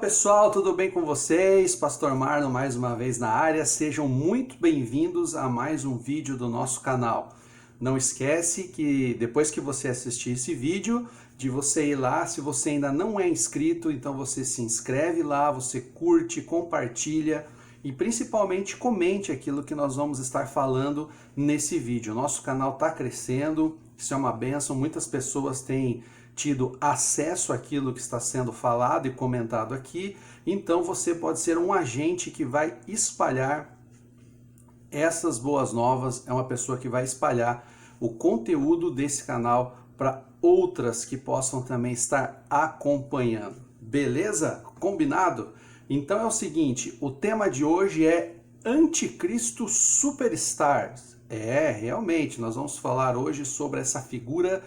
Pessoal, tudo bem com vocês? Pastor Marlon mais uma vez na área. Sejam muito bem-vindos a mais um vídeo do nosso canal. Não esquece que depois que você assistir esse vídeo, de você ir lá, se você ainda não é inscrito, então você se inscreve lá, você curte, compartilha e principalmente comente aquilo que nós vamos estar falando nesse vídeo. Nosso canal está crescendo, isso é uma bênção, muitas pessoas têm tido acesso àquilo que está sendo falado e comentado aqui, então você pode ser um agente que vai espalhar essas boas novas, é uma pessoa que vai espalhar o conteúdo desse canal para outras que possam também estar acompanhando. Beleza? Combinado? Então é o seguinte, o tema de hoje é Anticristo Superstars. Realmente, nós vamos falar hoje sobre essa figura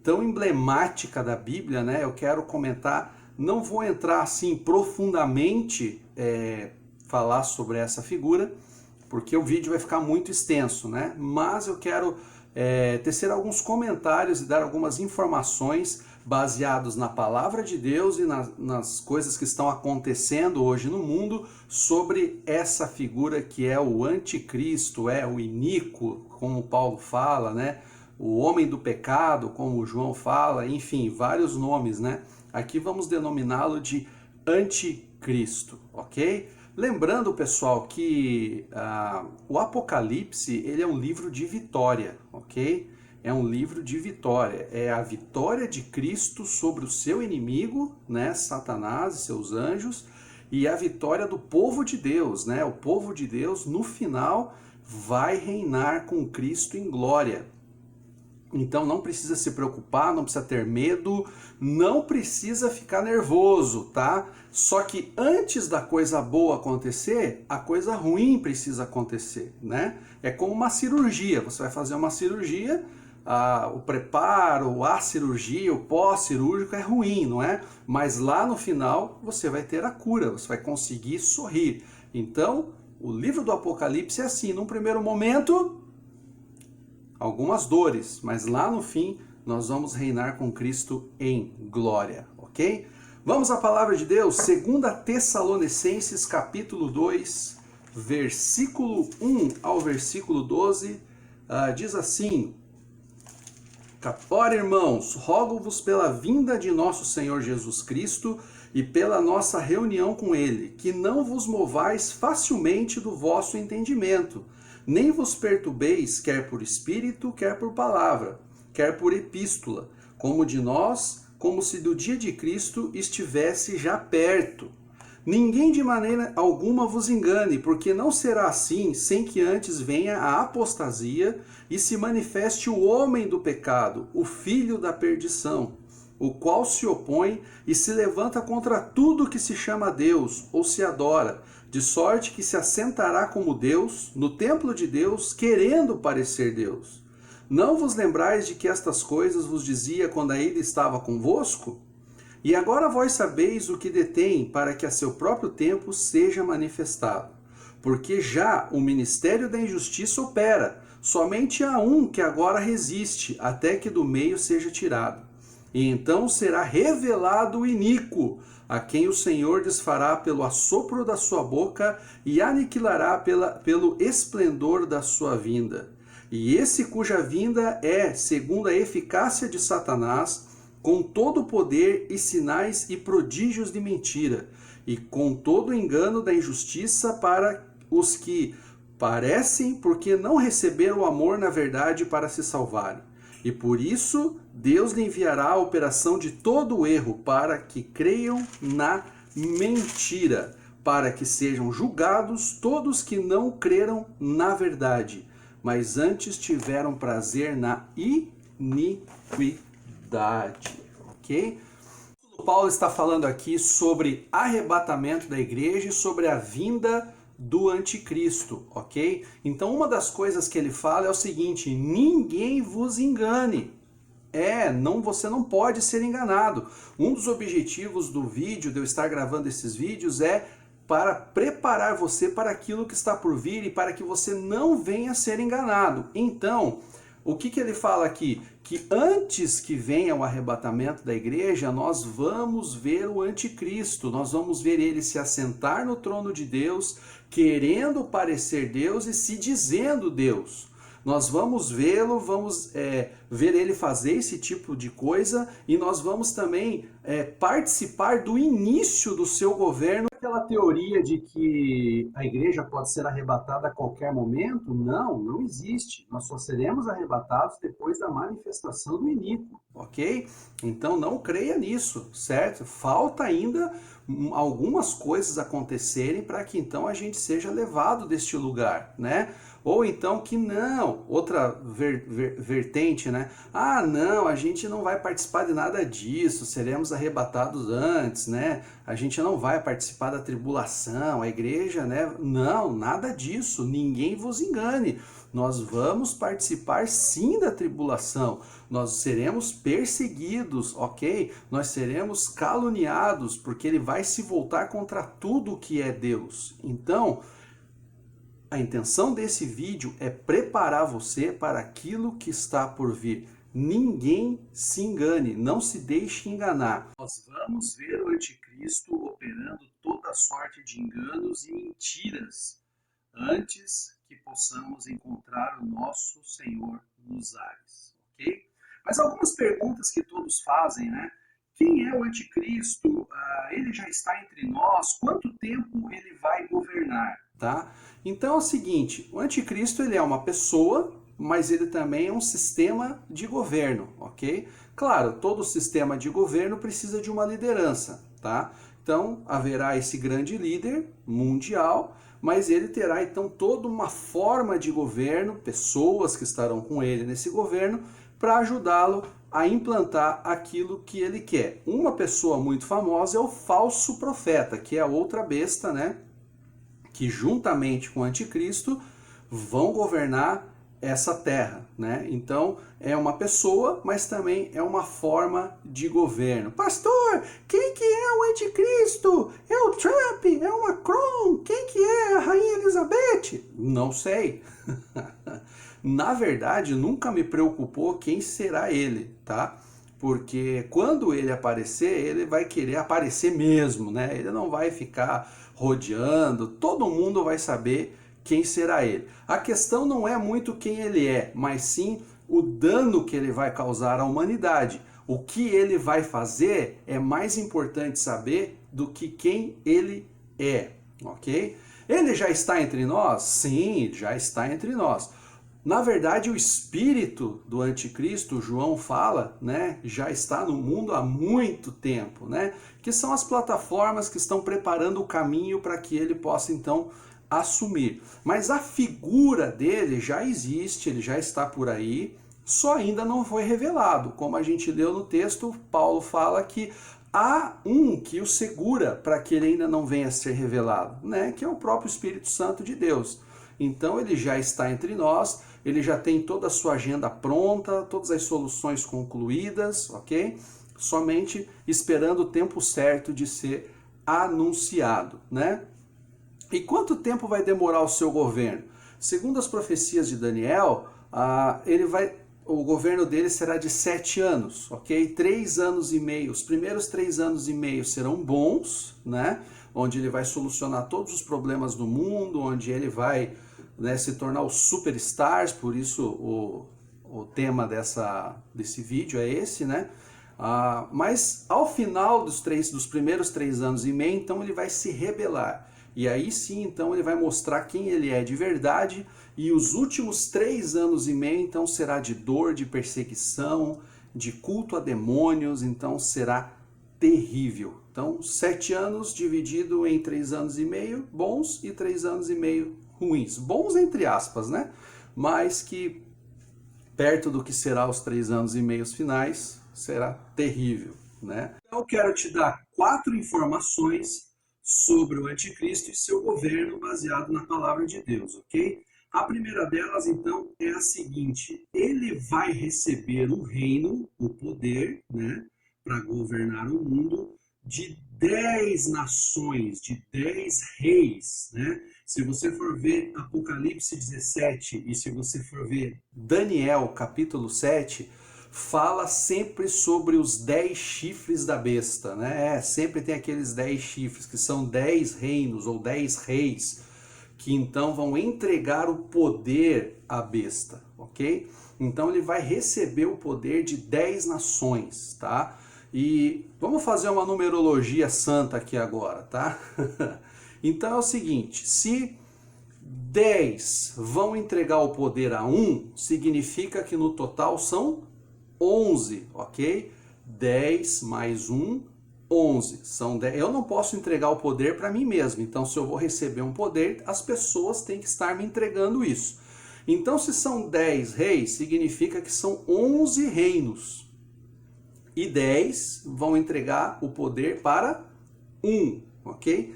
tão emblemática da Bíblia, né? Eu quero comentar, não vou entrar assim profundamente falar sobre essa figura, porque o vídeo vai ficar muito extenso, né? Mas eu quero tecer alguns comentários e dar algumas informações baseados na palavra de Deus e nas coisas que estão acontecendo hoje no mundo sobre essa figura que é o anticristo, o iníquo, como Paulo fala, né? O homem do pecado, como o João fala, enfim, vários nomes, né? Aqui vamos denominá-lo de anticristo, ok? Lembrando, pessoal, que o Apocalipse, ele é um livro de vitória, ok? É um livro de vitória, é a vitória de Cristo sobre o seu inimigo, né? Satanás e seus anjos, e a vitória do povo de Deus, né? O povo de Deus, no final, vai reinar com Cristo em glória. Então não precisa se preocupar, não precisa ter medo, não precisa ficar nervoso, tá? Só que antes da coisa boa acontecer, a coisa ruim precisa acontecer, né? É como uma cirurgia, você vai fazer uma cirurgia, o preparo, a cirurgia, o pós-cirúrgico é ruim, não é? Mas lá no final você vai ter a cura, você vai conseguir sorrir. Então, o livro do Apocalipse é assim, num primeiro momento algumas dores, mas lá no fim nós vamos reinar com Cristo em glória, ok? Vamos à palavra de Deus, 2 Tessalonicenses capítulo 2, versículo 1 ao versículo 12, diz assim: Ora, irmãos, rogo-vos pela vinda de nosso Senhor Jesus Cristo e pela nossa reunião com Ele, que não vos movais facilmente do vosso entendimento, nem vos perturbeis, quer por espírito, quer por palavra, quer por epístola, como de nós, como se do dia de Cristo estivesse já perto. Ninguém de maneira alguma vos engane, porque não será assim, sem que antes venha a apostasia e se manifeste o homem do pecado, o filho da perdição, o qual se opõe e se levanta contra tudo que se chama Deus ou se adora, de sorte que se assentará como Deus no templo de Deus, querendo parecer Deus. Não vos lembrais de que estas coisas vos dizia quando ainda estava convosco? E agora vós sabeis o que detém, para que a seu próprio tempo seja manifestado. Porque já o ministério da injustiça opera, somente há um que agora resiste, até que do meio seja tirado. E então será revelado o iníquo, a quem o Senhor desfará pelo assopro da sua boca e aniquilará pelo esplendor da sua vinda. E esse cuja vinda é, segundo a eficácia de Satanás, com todo o poder e sinais e prodígios de mentira, e com todo o engano da injustiça para os que parecem, porque não receberam o amor na verdade para se salvarem. E por isso Deus lhe enviará a operação de todo o erro, para que creiam na mentira, para que sejam julgados todos que não creram na verdade, mas antes tiveram prazer na iniquidade. Ok? Paulo está falando aqui sobre arrebatamento da igreja e sobre a vinda do anticristo, ok? Então uma das coisas que ele fala é o seguinte: ninguém vos engane. Você não pode ser enganado. Um dos objetivos do vídeo, de eu estar gravando esses vídeos, é para preparar você para aquilo que está por vir e para que você não venha a ser enganado. Então, o que ele fala aqui? Que antes que venha o arrebatamento da igreja, nós vamos ver o anticristo, nós vamos ver ele se assentar no trono de Deus, querendo parecer Deus e se dizendo Deus. Nós vamos vê-lo, vamos ver ele fazer esse tipo de coisa e nós vamos também participar do início do seu governo. Aquela teoria de que a igreja pode ser arrebatada a qualquer momento, não existe. Nós só seremos arrebatados depois da manifestação do iníquo, ok? Então não creia nisso, certo? Falta ainda algumas coisas acontecerem para que então a gente seja levado deste lugar, né? Ou então que não, outra vertente, né? Ah, não, a gente não vai participar de nada disso, seremos arrebatados antes, né? A gente não vai participar da tribulação, a igreja, né? Não, nada disso, ninguém vos engane. Nós vamos participar sim da tribulação, nós seremos perseguidos, ok? Nós seremos caluniados, porque ele vai se voltar contra tudo que é Deus. Então, a intenção desse vídeo é preparar você para aquilo que está por vir. Ninguém se engane, não se deixe enganar. Nós vamos ver o anticristo operando toda sorte de enganos e mentiras antes que possamos encontrar o nosso Senhor nos ares, ok? Mas algumas perguntas que todos fazem, né? Quem é o anticristo? Ele já está entre nós? Quanto tempo ele vai governar? Tá? Então é o seguinte, o anticristo ele é uma pessoa, mas ele também é um sistema de governo, ok? Claro, todo sistema de governo precisa de uma liderança, tá? Então haverá esse grande líder mundial, mas ele terá então toda uma forma de governo, pessoas que estarão com ele nesse governo, para ajudá-lo a implantar aquilo que ele quer. Uma pessoa muito famosa é o falso profeta, que é a outra besta, né? Que juntamente com o anticristo vão governar essa terra, né? Então é uma pessoa, mas também é uma forma de governo. Pastor, quem que é o anticristo? É o Trump? É o Macron? Quem que é a Rainha Elizabeth? Não sei. Na verdade, nunca me preocupou quem será ele, tá? Porque quando ele aparecer, ele vai querer aparecer mesmo, né? Ele não vai ficar rodeando, todo mundo vai saber quem será ele. A questão não é muito quem ele é, mas sim o dano que ele vai causar à humanidade. O que ele vai fazer é mais importante saber do que quem ele é, ok? Ele já está entre nós? Sim, já está entre nós. Na verdade, o espírito do anticristo, João fala, né, já está no mundo há muito tempo, né, que são as plataformas que estão preparando o caminho para que ele possa então assumir. Mas a figura dele já existe, ele já está por aí, só ainda não foi revelado. Como a gente leu no texto, Paulo fala que há um que o segura para que ele ainda não venha a ser revelado, né, que é o próprio Espírito Santo de Deus. Então ele já está entre nós, ele já tem toda a sua agenda pronta, todas as soluções concluídas, ok? Somente esperando o tempo certo de ser anunciado, né? E quanto tempo vai demorar o seu governo? Segundo as profecias de Daniel, o governo dele será de 7 anos, ok? 3 anos e meio. Os primeiros 3 anos e meio serão bons, né? Onde ele vai solucionar todos os problemas do mundo, onde ele vai, né, se tornar o superstars, por isso o tema desse vídeo é esse, né? Mas ao final dos primeiros 3 anos e meio, então ele vai se rebelar. E aí sim, então ele vai mostrar quem ele é de verdade, e os últimos 3 anos e meio, então será de dor, de perseguição, de culto a demônios, então será terrível. Então 7 anos dividido em 3 anos e meio bons e 3 anos e meio ruins. Bons entre aspas, né? Mas que perto do que será os 3 anos e meio finais, será terrível, né? Eu quero te dar 4 informações sobre o anticristo e seu governo baseado na palavra de Deus, ok? A primeira delas, então, é a seguinte: ele vai receber o reino, o poder, né, para governar o mundo de 10 nações, de 10 reis, né? Se você for ver Apocalipse 17 e se você for ver Daniel capítulo 7, fala sempre sobre os 10 chifres da besta, né? Sempre tem aqueles 10 chifres, que são 10 reinos ou 10 reis, que então vão entregar o poder à besta, ok? Então ele vai receber o poder de 10 nações, tá? E vamos fazer uma numerologia santa aqui agora, tá? Então é o seguinte, se 10 vão entregar o poder a um, significa que no total são 11, ok? 10 mais 1, 11. São 10. Eu não posso entregar o poder para mim mesmo, então se eu vou receber um poder, as pessoas têm que estar me entregando isso. Então se são 10 reis, significa que são 11 reinos. E 10 vão entregar o poder para um, ok?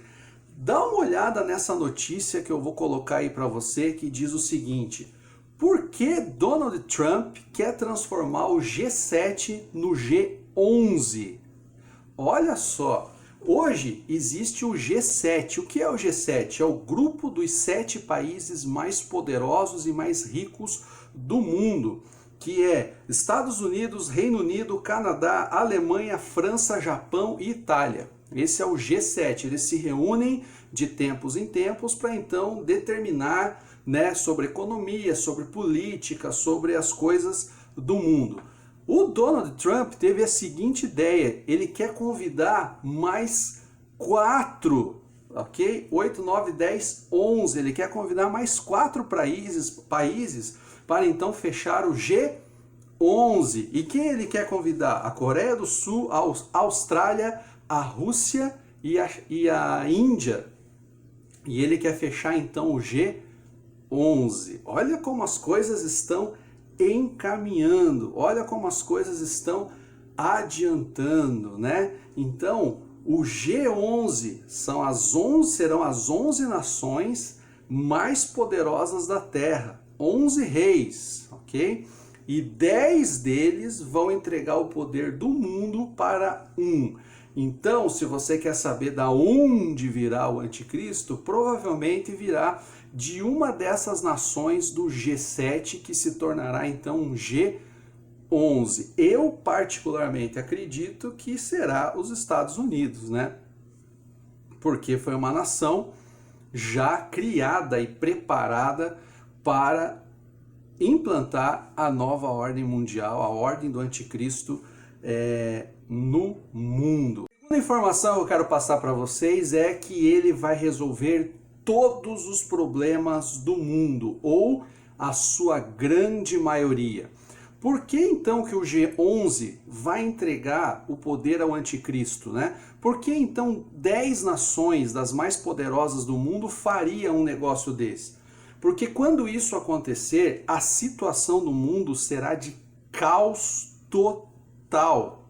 Dá uma olhada nessa notícia que eu vou colocar aí para você, que diz o seguinte: por que Donald Trump quer transformar o G7 no G11? Olha só, hoje existe o G7. O que é o G7? É o grupo dos 7 países mais poderosos e mais ricos do mundo, que é Estados Unidos, Reino Unido, Canadá, Alemanha, França, Japão e Itália. Esse é o G7. Eles se reúnem de tempos em tempos para então determinar, né, sobre economia, sobre política, sobre as coisas do mundo. O Donald Trump teve a seguinte ideia: ele quer convidar mais 4, ok? 8, 9, 10, 11. Ele quer convidar mais 4 países para então fechar o G11. E quem ele quer convidar? A Coreia do Sul, a Austrália, a Rússia e a Índia. E ele quer fechar então o G11. Olha como as coisas estão encaminhando, olha como as coisas estão adiantando, né? Então, o G11 serão as 11 nações mais poderosas da Terra, 11 reis, ok? E 10 deles vão entregar o poder do mundo para um. Então, se você quer saber da onde virá o anticristo, provavelmente virá de uma dessas nações do G7, que se tornará então um G11. Eu particularmente acredito que será os Estados Unidos, né? Porque foi uma nação já criada e preparada para implantar a nova ordem mundial, a ordem do anticristo no mundo. A segunda informação que eu quero passar para vocês é que ele vai resolver todos os problemas do mundo, ou a sua grande maioria. Por que então que o G11 vai entregar o poder ao anticristo, né? Por que então 10 nações das mais poderosas do mundo fariam um negócio desse? Porque quando isso acontecer, a situação do mundo será de caos total.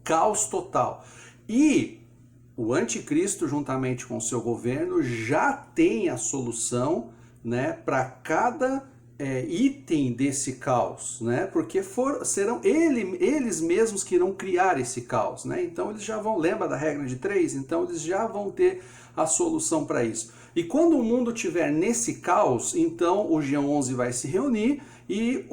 Caos total. E o anticristo, juntamente com o seu governo, já tem a solução, né, para cada item desse caos, né? Porque serão eles mesmos que irão criar esse caos, né? Então eles já vão, lembra da regra de 3? Então eles já vão ter a solução para isso. E quando o mundo estiver nesse caos, então o G11 vai se reunir e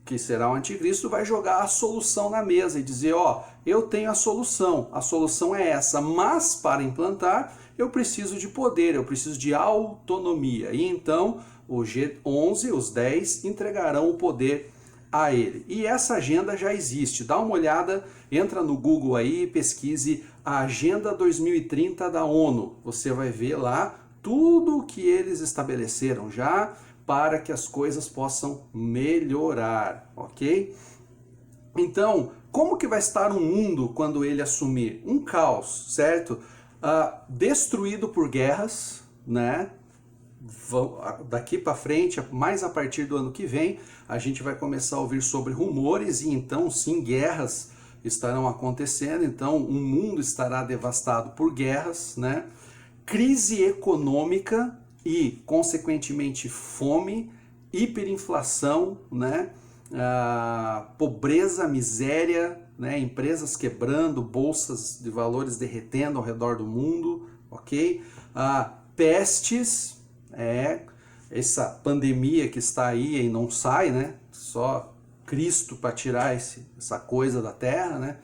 que será o anticristo, vai jogar a solução na mesa e dizer, ó, eu tenho a solução é essa, mas para implantar eu preciso de poder, eu preciso de autonomia. E então o G11, os 10, entregarão o poder a ele. E essa agenda já existe, dá uma olhada, entra no Google aí e pesquise a Agenda 2030 da ONU. Você vai ver lá tudo o que eles estabeleceram já para que as coisas possam melhorar, ok? Então, como que vai estar o mundo quando ele assumir? Um caos, certo? Destruído por guerras, né? Daqui para frente, mais a partir do ano que vem, a gente vai começar a ouvir sobre rumores e então sim, guerras estarão acontecendo, então o mundo estará devastado por guerras, né? Crise econômica e, consequentemente, fome, hiperinflação, né? Pobreza, miséria, né? Empresas quebrando, bolsas de valores derretendo ao redor do mundo, ok? Pestes, essa pandemia que está aí e não sai, né? Só Cristo para tirar essa coisa da terra, né?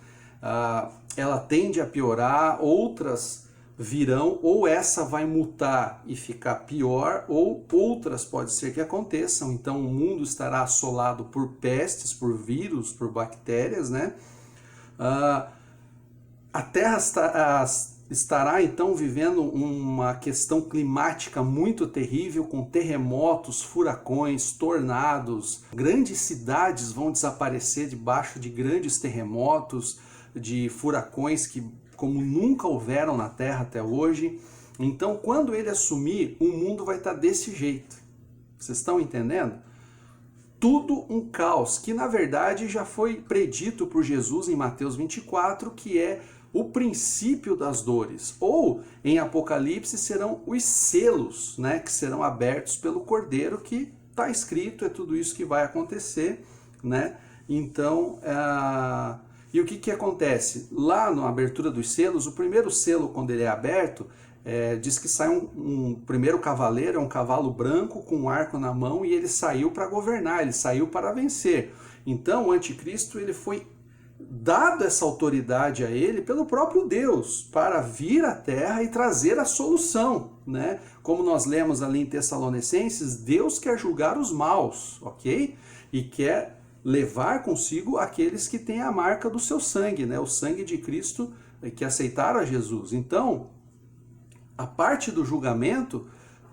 Ela tende a piorar, outras virão, ou essa vai mutar e ficar pior, ou outras pode ser que aconteçam. Então o mundo estará assolado por pestes, por vírus, por bactérias, né? A Terra estará então vivendo uma questão climática muito terrível, com terremotos, furacões, tornados. Grandes cidades vão desaparecer debaixo de grandes terremotos, de furacões que como nunca houveram na Terra até hoje. Então, quando ele assumir, o mundo vai estar desse jeito. Vocês estão entendendo? Tudo um caos, que na verdade já foi predito por Jesus em Mateus 24, que é o princípio das dores. Ou, em Apocalipse, serão os selos, né, que serão abertos pelo Cordeiro, que está escrito, é tudo isso que vai acontecer, né? Então, e o que acontece? Lá na abertura dos selos, o primeiro selo, quando ele é aberto, diz que sai um primeiro cavaleiro, é um cavalo branco com um arco na mão, e ele saiu para governar, ele saiu para vencer. Então o anticristo, ele foi dado essa autoridade a ele pelo próprio Deus, para vir à terra e trazer a solução, né? Como nós lemos ali em Tessalonicenses, Deus quer julgar os maus, ok? E quer levar consigo aqueles que têm a marca do seu sangue, né? O sangue de Cristo, que aceitaram a Jesus. Então, a parte do julgamento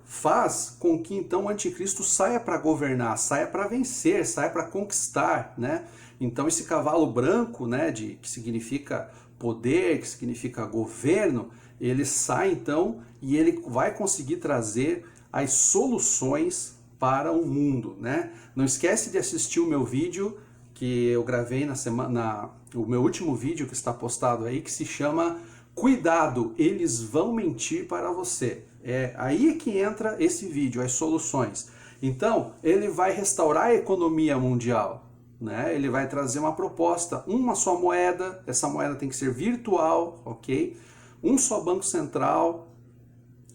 faz com que então o anticristo saia para governar, saia para vencer, saia para conquistar, né? Então esse cavalo branco, né, que significa poder, que significa governo, ele sai então e ele vai conseguir trazer as soluções para o mundo, né? Não esquece de assistir o meu vídeo que eu gravei o meu último vídeo que está postado aí, que se chama Cuidado, eles vão mentir para você. É aí que entra esse vídeo, as soluções. Então, ele vai restaurar a economia mundial, né? Ele vai trazer uma proposta, uma só moeda, essa moeda tem que ser virtual, ok? Um só banco central,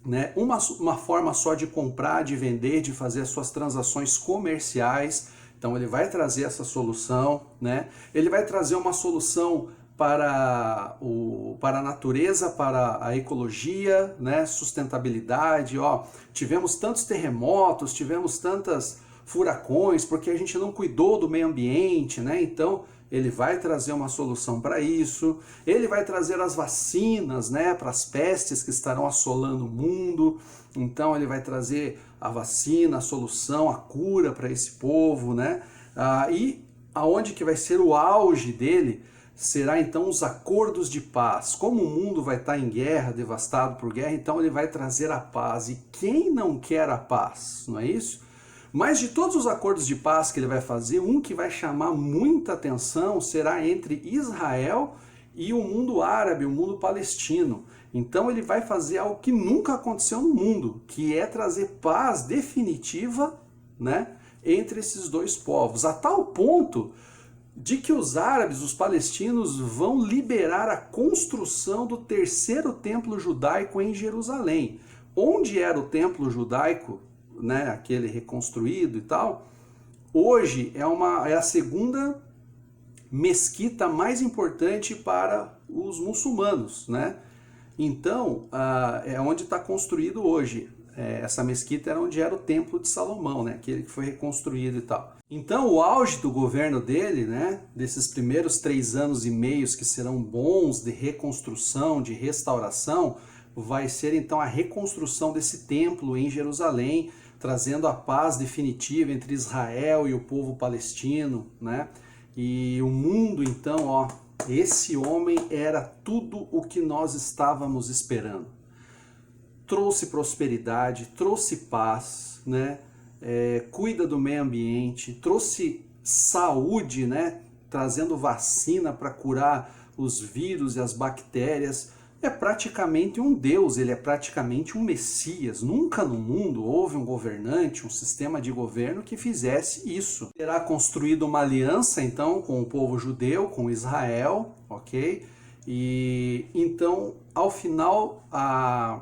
né? Uma forma só de comprar, de vender, de fazer as suas transações comerciais. Então ele vai trazer essa solução, né? Ele vai trazer uma solução para a natureza, para a ecologia, né? Sustentabilidade. Tivemos tantos terremotos, tivemos tantas furacões, porque a gente não cuidou do meio ambiente, né? Então ele vai trazer uma solução para isso. Ele vai trazer as vacinas, né, para as pestes que estarão assolando o mundo. Então ele vai trazer a vacina, a solução, a cura para esse povo, né? E aonde que vai ser o auge dele será então os acordos de paz. Como o mundo vai estar em guerra, devastado por guerra, então ele vai trazer a paz. E quem não quer a paz, não é isso? Mas de todos os acordos de paz que ele vai fazer, um que vai chamar muita atenção será entre Israel e o mundo árabe, o mundo palestino. Então ele vai fazer algo que nunca aconteceu no mundo, que é trazer paz definitiva, né, entre esses dois povos, a tal ponto de que os árabes, os palestinos, vão liberar a construção do terceiro templo judaico em Jerusalém. Onde era o templo judaico, né, aquele reconstruído e tal, hoje é a segunda mesquita mais importante para os muçulmanos, né? Então, é onde está construído hoje. Essa mesquita era onde era o Templo de Salomão, né? Aquele que foi reconstruído e tal. Então, o auge do governo dele, né? Desses primeiros 3 anos e meio que serão bons de reconstrução, de restauração, vai ser então a reconstrução desse templo em Jerusalém, trazendo a paz definitiva entre Israel e o povo palestino, né? E o mundo, então, esse homem era tudo o que nós estávamos esperando. Trouxe prosperidade, trouxe paz, né? Cuida do meio ambiente, trouxe saúde, né? Trazendo vacina para curar os vírus e as bactérias, é praticamente um Deus, ele é praticamente um Messias. Nunca no mundo houve um governante, um sistema de governo que fizesse isso. Terá construído uma aliança, então, com o povo judeu, com Israel, ok? E então, ao final, a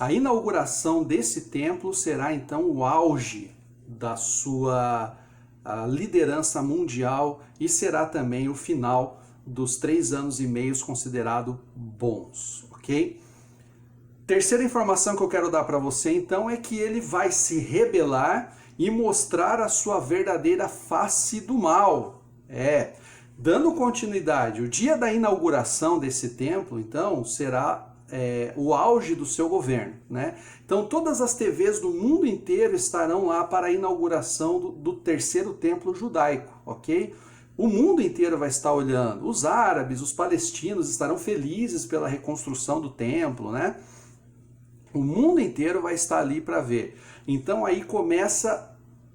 inauguração desse templo será, então, o auge da sua liderança mundial e será também o final dos 3 anos e meio considerado bons, ok? Terceira informação que eu quero dar para você, então, é que ele vai se rebelar e mostrar a sua verdadeira face do mal. Dando continuidade, o dia da inauguração desse templo, então, será o auge do seu governo, né? Então, todas as TVs do mundo inteiro estarão lá para a inauguração do terceiro templo judaico, ok? O mundo inteiro vai estar olhando. Os árabes, os palestinos estarão felizes pela reconstrução do templo, né? O mundo inteiro vai estar ali para ver. Então aí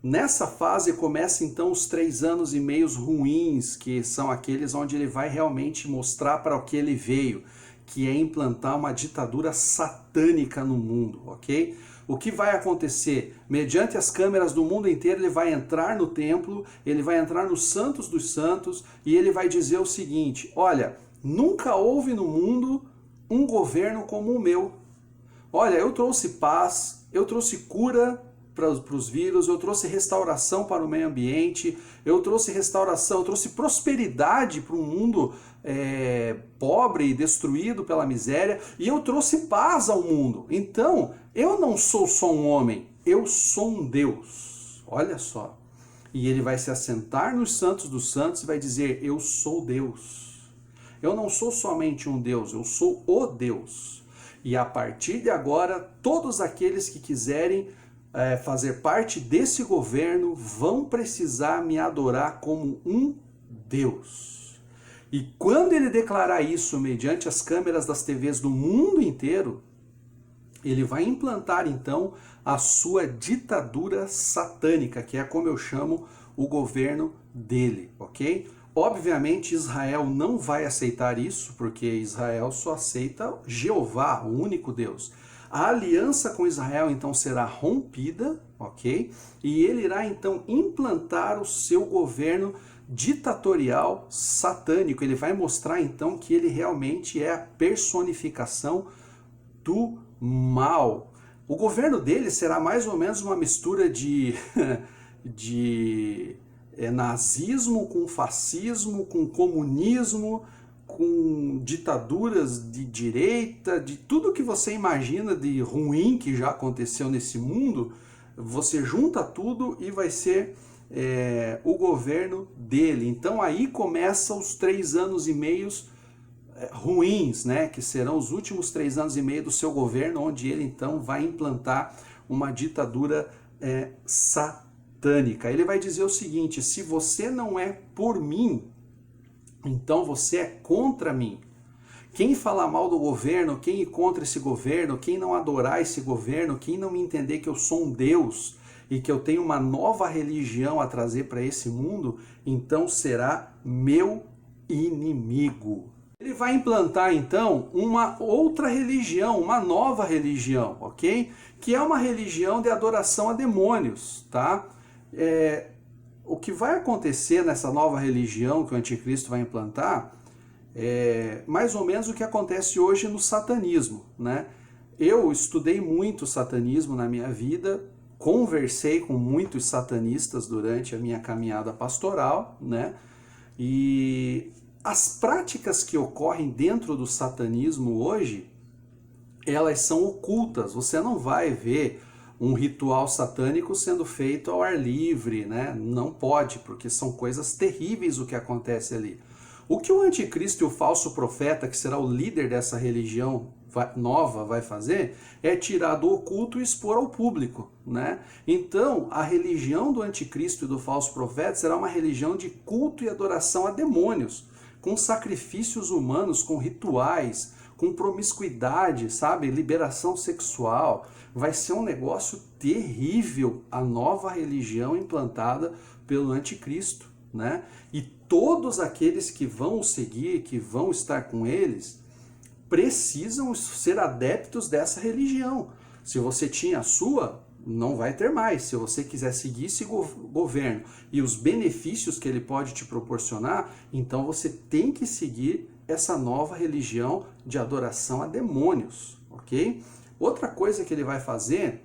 nessa fase começa então os 3 anos e meio ruins, que são aqueles onde ele vai realmente mostrar para o que ele veio, que é implantar uma ditadura satânica no mundo, ok? O que vai acontecer? Mediante as câmeras do mundo inteiro, ele vai entrar no templo, ele vai entrar nos santos dos santos e ele vai dizer o seguinte: olha, nunca houve no mundo um governo como o meu. Olha, eu trouxe paz, eu trouxe cura para os vírus, eu trouxe restauração para o meio ambiente, eu trouxe restauração, eu trouxe prosperidade para um mundo pobre e destruído pela miséria, e eu trouxe paz ao mundo. Então, eu não sou só um homem, eu sou um Deus. Olha só. E ele vai se assentar nos santos dos santos e vai dizer: eu sou Deus. Eu não sou somente um Deus, eu sou o Deus. E a partir de agora, todos aqueles que quiserem fazer parte desse governo vão precisar me adorar como um Deus. E quando ele declarar isso mediante as câmeras das TVs do mundo inteiro, ele vai implantar então a sua ditadura satânica, que é como eu chamo o governo dele, ok? Obviamente Israel não vai aceitar isso, porque Israel só aceita Jeová, o único Deus. A aliança com Israel então será rompida, ok? E ele irá então implantar o seu governo ditatorial satânico. Ele vai mostrar então que ele realmente é a personificação do mal. O governo dele será mais ou menos uma mistura de nazismo com fascismo, com comunismo, com ditaduras de direita, de tudo que você imagina de ruim que já aconteceu nesse mundo. Você junta tudo e vai ser o governo dele. Então aí começa os 3 anos e meio ruins, né? Que serão os últimos 3 anos e meio do seu governo, onde ele então vai implantar uma ditadura satânica. Ele vai dizer o seguinte: se você não é por mim, então você é contra mim. Quem falar mal do governo, quem ir contra esse governo, quem não adorar esse governo, quem não me entender que eu sou um Deus e que eu tenho uma nova religião a trazer para esse mundo, então será meu inimigo. Ele vai implantar então uma outra religião, uma nova religião, ok? Que é uma religião de adoração a demônios, tá? O que vai acontecer nessa nova religião que o anticristo vai implantar é mais ou menos o que acontece hoje no satanismo, né? Eu estudei muito satanismo na minha vida, conversei com muitos satanistas durante a minha caminhada pastoral, né? E as práticas que ocorrem dentro do satanismo hoje, elas são ocultas. Você não vai ver um ritual satânico sendo feito ao ar livre, né? Não pode, porque são coisas terríveis o que acontece ali. O que o anticristo e o falso profeta, que será o líder dessa religião nova, vai fazer é tirar do oculto e expor ao público, né? Então, a religião do anticristo e do falso profeta será uma religião de culto e adoração a demônios, com sacrifícios humanos, com rituais, com promiscuidade, sabe? Liberação sexual. Vai ser um negócio terrível a nova religião implantada pelo anticristo, né? E todos aqueles que vão o seguir, que vão estar com eles, precisam ser adeptos dessa religião. Se você tinha a sua, não vai ter mais. Se você quiser seguir esse governo e os benefícios que ele pode te proporcionar, então você tem que seguir essa nova religião de adoração a demônios, ok? Outra coisa que ele vai fazer,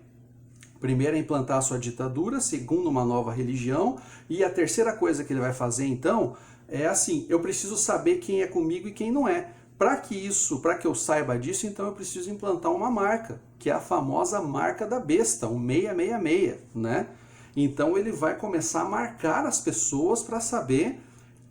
primeiro é implantar a sua ditadura, segundo uma nova religião, e a terceira coisa que ele vai fazer então é assim, eu preciso saber quem é comigo e quem não é. Para que eu saiba disso, então eu preciso implantar uma marca, que é a famosa marca da besta, o 666, né? Então ele vai começar a marcar as pessoas para saber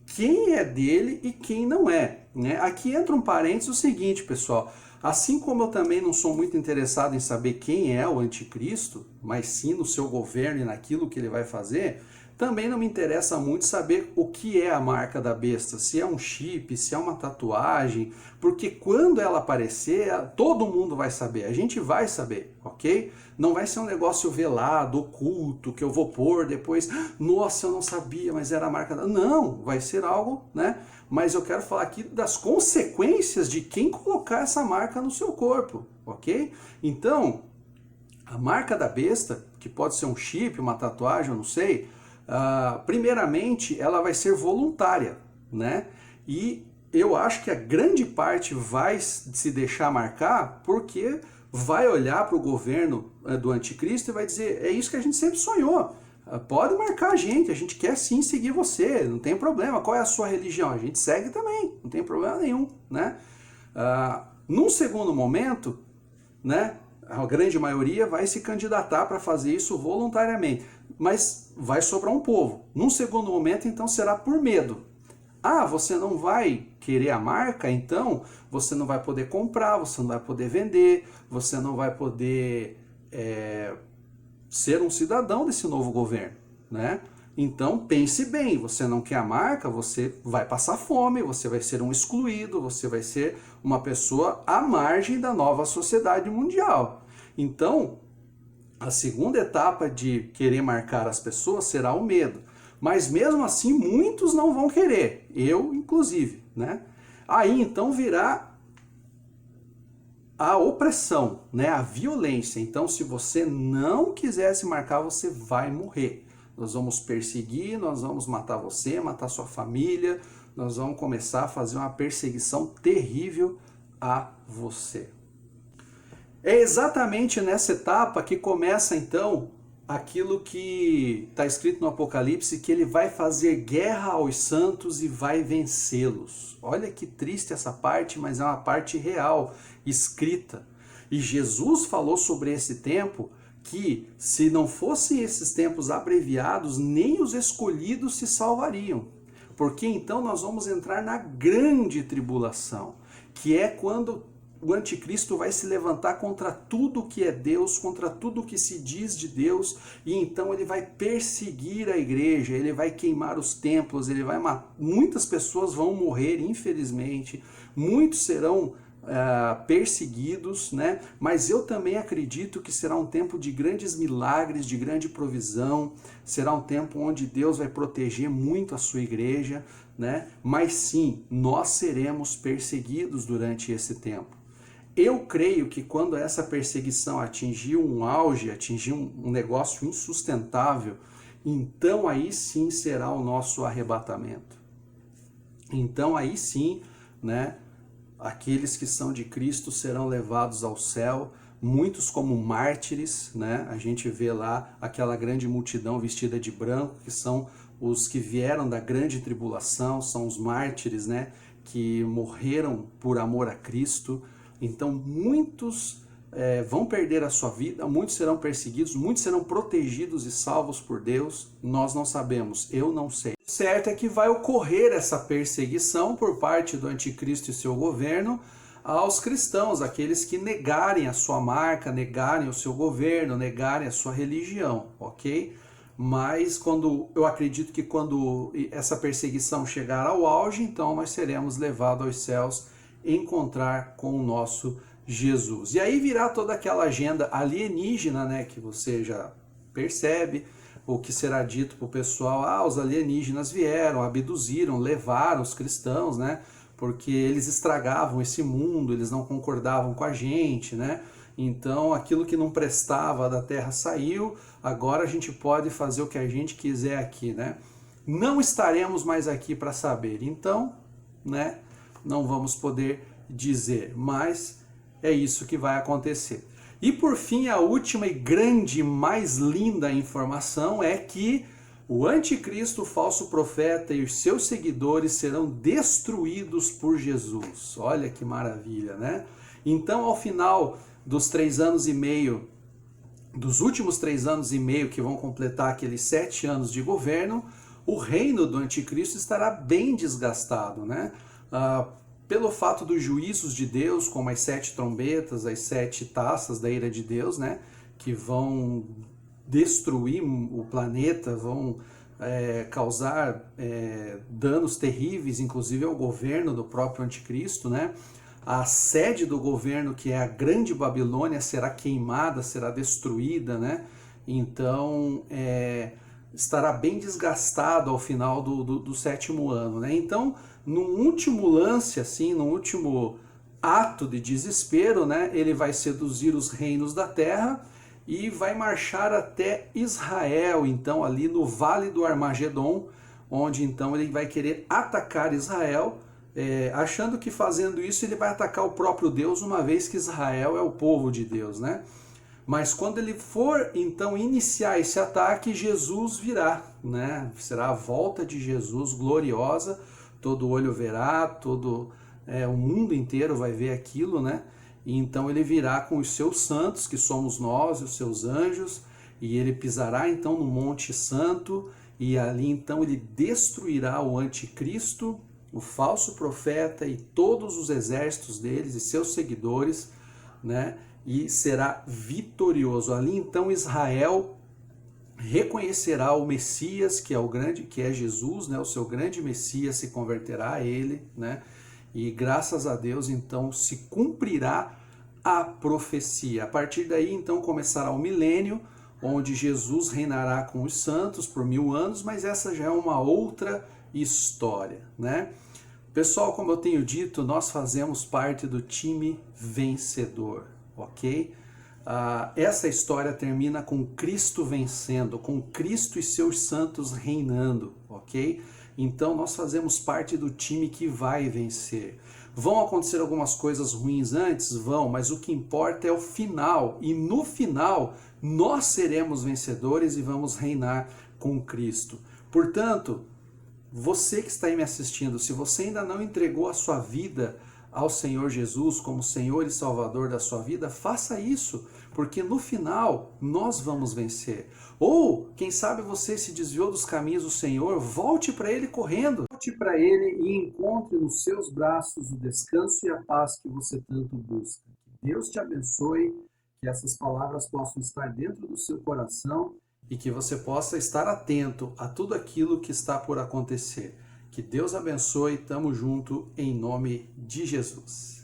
quem é dele e quem não é, né? Aqui entra um parênteses o seguinte, pessoal, assim como eu também não sou muito interessado em saber quem é o anticristo, mas sim no seu governo e naquilo que ele vai fazer, também não me interessa muito saber o que é a marca da besta, se é um chip, se é uma tatuagem, porque quando ela aparecer, todo mundo vai saber, a gente vai saber, ok? Não vai ser um negócio velado, oculto, que eu vou pôr depois, nossa, eu não sabia, mas era a marca da... Não, vai ser algo, né? Mas eu quero falar aqui das consequências de quem colocar essa marca no seu corpo, ok? Então, a marca da besta, que pode ser um chip, uma tatuagem, eu não sei, primeiramente ela vai ser voluntária, né? E eu acho que a grande parte vai se deixar marcar porque vai olhar para o governo do anticristo e vai dizer, é isso que a gente sempre sonhou, pode marcar a gente quer sim seguir você, não tem problema, qual é a sua religião? A gente segue também, não tem problema nenhum, né? Num segundo momento, né, a grande maioria vai se candidatar para fazer isso voluntariamente, mas vai sobrar um povo. Num segundo momento, então, será por medo. Você não vai querer a marca, então você não vai poder comprar, você não vai poder vender, você não vai poder ser um cidadão desse novo governo, né? Então pense bem, você não quer a marca, você vai passar fome, você vai ser um excluído, você vai ser uma pessoa à margem da nova sociedade mundial. Então, a segunda etapa de querer marcar as pessoas será o medo. Mas mesmo assim, muitos não vão querer, eu inclusive, né? Aí então virá a opressão, né? A violência. Então, se você não quiser se marcar, você vai morrer. Nós vamos perseguir, nós vamos matar você, matar sua família, nós vamos começar a fazer uma perseguição terrível a você. É exatamente nessa etapa que começa então aquilo que está escrito no Apocalipse, que ele vai fazer guerra aos santos e vai vencê-los. Olha que triste essa parte, mas é uma parte real, escrita. E Jesus falou sobre esse tempo que se não fossem esses tempos abreviados, nem os escolhidos se salvariam. Porque então nós vamos entrar na grande tribulação, que é quando o anticristo vai se levantar contra tudo que é Deus, contra tudo que se diz de Deus, e então ele vai perseguir a igreja, ele vai queimar os templos, ele vai matar. Muitas pessoas vão morrer, infelizmente, muitos serão perseguidos, né? Mas eu também acredito que será um tempo de grandes milagres, de grande provisão, será um tempo onde Deus vai proteger muito a sua igreja, né? Mas sim, nós seremos perseguidos durante esse tempo. Eu creio que quando essa perseguição atingir um auge, atingir um negócio insustentável, então aí sim será o nosso arrebatamento. Então aí sim, né, aqueles que são de Cristo serão levados ao céu, muitos como mártires, né? A gente vê lá aquela grande multidão vestida de branco, que são os que vieram da grande tribulação, são os mártires, né, que morreram por amor a Cristo. Então muitos vão perder a sua vida, muitos serão perseguidos, muitos serão protegidos e salvos por Deus, nós não sabemos, eu não sei. O certo é que vai ocorrer essa perseguição por parte do anticristo e seu governo aos cristãos, aqueles que negarem a sua marca, negarem o seu governo, negarem a sua religião, ok? Mas eu acredito que quando essa perseguição chegar ao auge, então nós seremos levados aos céus, encontrar com o nosso Jesus. E aí virá toda aquela agenda alienígena, né, que você já percebe, o que será dito para o pessoal, os alienígenas vieram, abduziram, levaram os cristãos, né, porque eles estragavam esse mundo, eles não concordavam com a gente, né? Então aquilo que não prestava da terra saiu, agora a gente pode fazer o que a gente quiser aqui, né? Não estaremos mais aqui para saber, então, né? Não vamos poder dizer, mas é isso que vai acontecer. E por fim, a última e grande, mais linda informação é que o anticristo, o falso profeta e os seus seguidores serão destruídos por Jesus. Olha que maravilha, né? Então, ao final dos 3 anos e meio, dos últimos 3 anos e meio que vão completar aqueles 7 anos de governo, o reino do anticristo estará bem desgastado, né? Pelo fato dos juízos de Deus, como as 7 trombetas, as 7 taças da ira de Deus, né? Que vão destruir o planeta, vão causar danos terríveis, inclusive ao governo do próprio anticristo, né? A sede do governo, que é a Grande Babilônia, será queimada, será destruída, né? Então, estará bem desgastado ao final do 7º ano, né? Então, num último lance, assim, num último ato de desespero, né? Ele vai seduzir os reinos da terra e vai marchar até Israel, então ali no Vale do Armagedon, onde então ele vai querer atacar Israel, achando que fazendo isso ele vai atacar o próprio Deus, uma vez que Israel é o povo de Deus, né? Mas quando ele for então iniciar esse ataque, Jesus virá, né? Será a volta de Jesus gloriosa, todo olho verá, todo o mundo inteiro vai ver aquilo, né? E então ele virá com os seus santos, que somos nós, os seus anjos, e ele pisará então no Monte Santo, e ali então ele destruirá o anticristo, o falso profeta e todos os exércitos deles e seus seguidores, né? E será vitorioso. Ali então Israel reconhecerá o Messias, que é o grande, que é Jesus, né? O seu grande Messias, se converterá a ele, né? E graças a Deus então se cumprirá a profecia. A partir daí então começará o milênio, onde Jesus reinará com os santos por 1000 anos, mas essa já é uma outra história, né? Pessoal, como eu tenho dito, nós fazemos parte do time vencedor, ok? Essa história termina com Cristo vencendo, com Cristo e seus santos reinando, ok? Então nós fazemos parte do time que vai vencer. Vão acontecer algumas coisas ruins antes? Vão, mas o que importa é o final. E no final nós seremos vencedores e vamos reinar com Cristo. Portanto, você que está aí me assistindo, se você ainda não entregou a sua vida ao Senhor Jesus como Senhor e Salvador da sua vida, faça isso, porque no final nós vamos vencer. Ou, quem sabe você se desviou dos caminhos do Senhor, volte para Ele correndo. Volte para Ele e encontre nos seus braços o descanso e a paz que você tanto busca. Que Deus te abençoe, que essas palavras possam estar dentro do seu coração e que você possa estar atento a tudo aquilo que está por acontecer. Que Deus abençoe, tamo junto, em nome de Jesus.